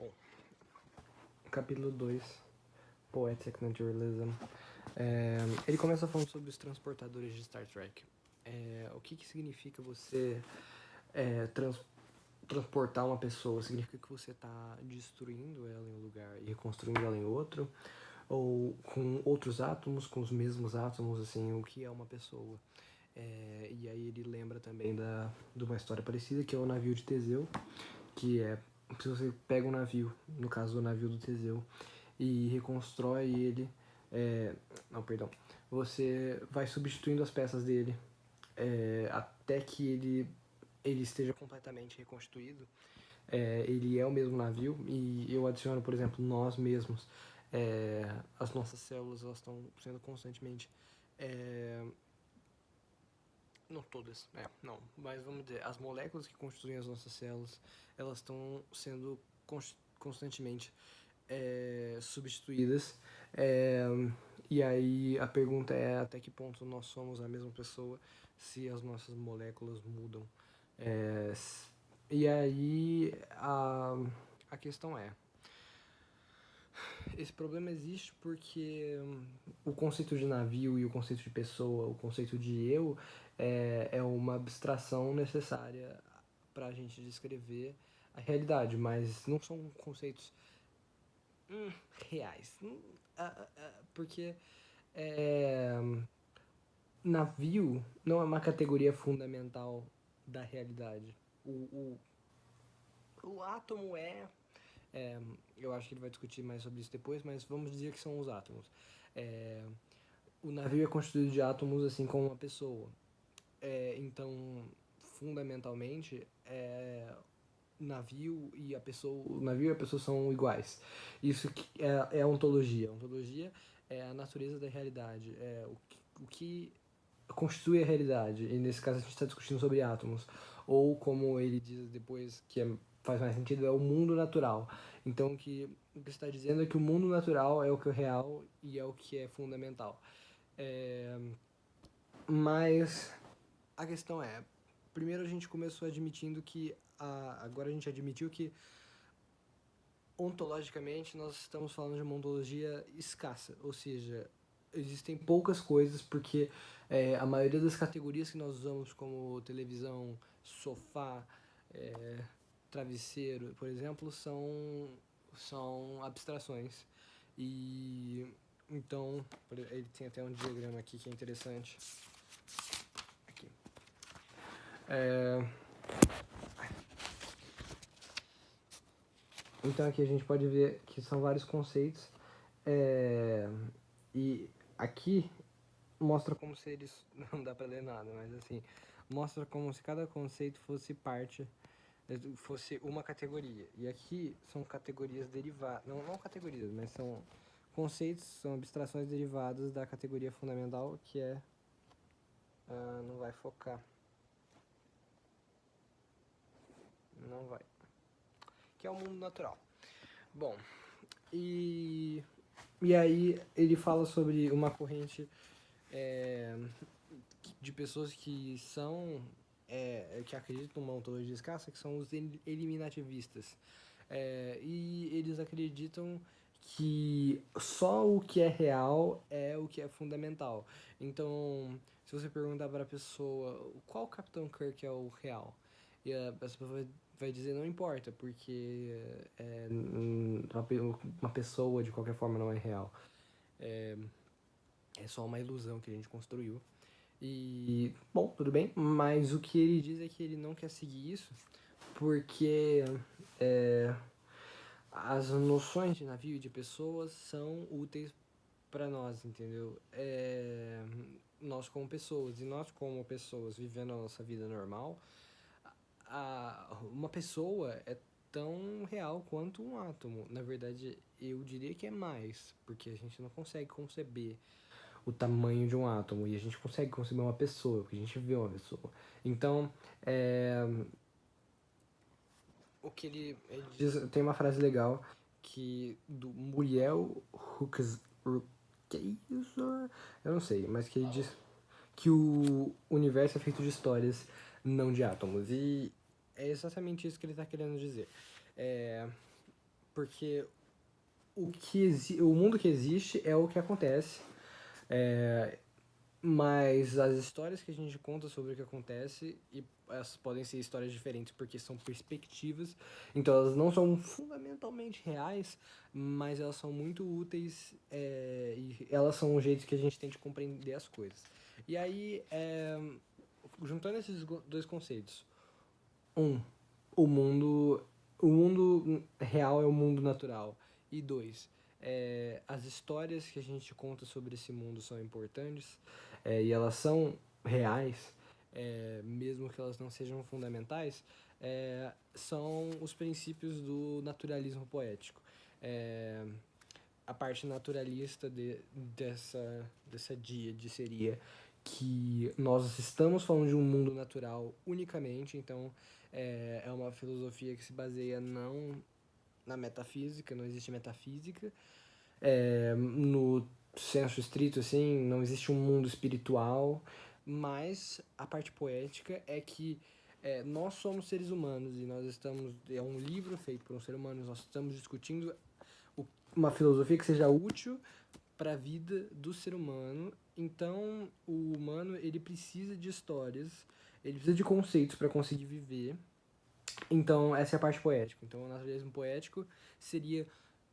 Bom, capítulo 2, Poetic Naturalism. Ele começa falando sobre os transportadores de Star Trek. O que significa você transportar uma pessoa? Significa que você está destruindo ela em um lugar e reconstruindo ela em outro? Ou com outros átomos, com os mesmos átomos, assim, o que é uma pessoa? E aí ele lembra também de uma história parecida, que é o navio de Teseu, que é, se você pega um navio, no caso do navio do Teseu, e reconstrói ele, você vai substituindo as peças dele até que ele esteja completamente reconstruído. Ele é o mesmo navio e eu adiciono, por exemplo, nós mesmos. As nossas células elas estão sendo constantemente não todas, não, mas vamos dizer, as moléculas que constituem as nossas células, elas estão sendo constantemente substituídas. E aí a pergunta é até que ponto nós somos a mesma pessoa se as nossas moléculas mudam. E aí a questão esse problema existe porque o conceito de navio e o conceito de pessoa, o conceito de eu, é uma abstração necessária para a gente descrever a realidade, mas não são conceitos reais. Porque navio não é uma categoria fundamental da realidade. O átomo eu acho que ele vai discutir mais sobre isso depois, mas vamos dizer que são os átomos. O navio é constituído de átomos assim como uma pessoa. Então, fundamentalmente, o navio e a pessoa são iguais. Isso é ontologia. A ontologia é a natureza da realidade, o que constitui a realidade. E nesse caso a gente está discutindo sobre átomos. Ou como ele diz depois, faz mais sentido, é o mundo natural. Então o que está dizendo é que o mundo natural é o que é real e é o que é fundamental. Mas a questão primeiro a gente começou admitindo que, agora a gente admitiu que ontologicamente nós estamos falando de uma ontologia escassa, ou seja, existem poucas coisas porque a maioria das categorias que nós usamos como televisão, sofá, travesseiro, por exemplo, são abstrações. E então, ele tem até um diagrama aqui que é interessante. Aqui. Então aqui a gente pode ver que são vários conceitos e aqui mostra como se eles, não dá pra ler nada, mas assim, mostra como se cada conceito fosse fosse uma categoria. E aqui são categorias derivadas, não categorias, mas são conceitos, são abstrações derivadas da categoria fundamental, que não vai focar. Não vai. Que é o mundo natural. Bom, e aí ele fala sobre uma corrente de pessoas que são que acreditam numa ontologia escassa, que são os eliminativistas. E eles acreditam que só o que é real é o que é fundamental. Então, se você perguntar para a pessoa qual Capitão Kirk é o real, e a pessoa vai dizer não importa, porque uma pessoa de qualquer forma não é real. É só uma ilusão que a gente construiu. E, bom, tudo bem, mas o que ele diz é que ele não quer seguir isso porque as noções de navio e de pessoas são úteis para nós, entendeu? Nós como pessoas, e nós como pessoas vivendo a nossa vida normal, uma pessoa é tão real quanto um átomo. Na verdade, eu diria que é mais, porque a gente não consegue conceber o tamanho de um átomo e a gente consegue conceber uma pessoa, porque a gente vê uma pessoa. Então, o que ele diz, tem uma frase legal que do Muriel Rukeyser, eu não sei, mas que ele diz que o universo é feito de histórias, não de átomos. E é exatamente isso que ele está querendo dizer. porque o mundo que existe é o que acontece, mas as histórias que a gente conta sobre o que acontece, e essas podem ser histórias diferentes porque são perspectivas, então elas não são fundamentalmente reais, mas elas são muito úteis, e elas são um jeito que a gente tem de compreender as coisas. E aí, juntando esses dois conceitos, um, o mundo, o mundo real é o mundo natural, e dois, as histórias que a gente conta sobre esse mundo são importantes, e elas são reais, mesmo que elas não sejam fundamentais, são os princípios do naturalismo poético. É, a parte naturalista dessa díade seria que nós estamos falando de um mundo natural unicamente, então é uma filosofia que se baseia não na metafísica, não existe metafísica, no senso estrito, assim, não existe um mundo espiritual, mas a parte poética é que nós somos seres humanos e nós estamos. É um livro feito por um ser humano, nós estamos discutindo uma filosofia que seja útil para a vida do ser humano. Então, o humano ele precisa de histórias, ele precisa de conceitos para conseguir viver. Então, essa é a parte poética. Então, o naturalismo poético seria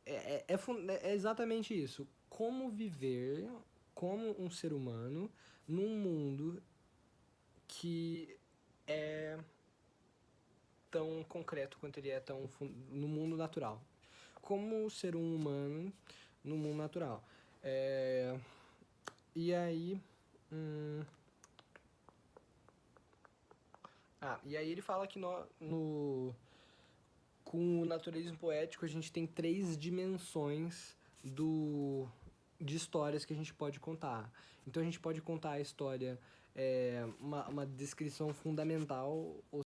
é exatamente isso. Como viver como um ser humano num mundo que é tão concreto quanto ele é no mundo natural. Como ser um humano no mundo natural. É, e aí. Hum, e aí ele fala que com o naturalismo poético a gente tem três dimensões de histórias que a gente pode contar. Então a gente pode contar a história, uma descrição fundamental, ou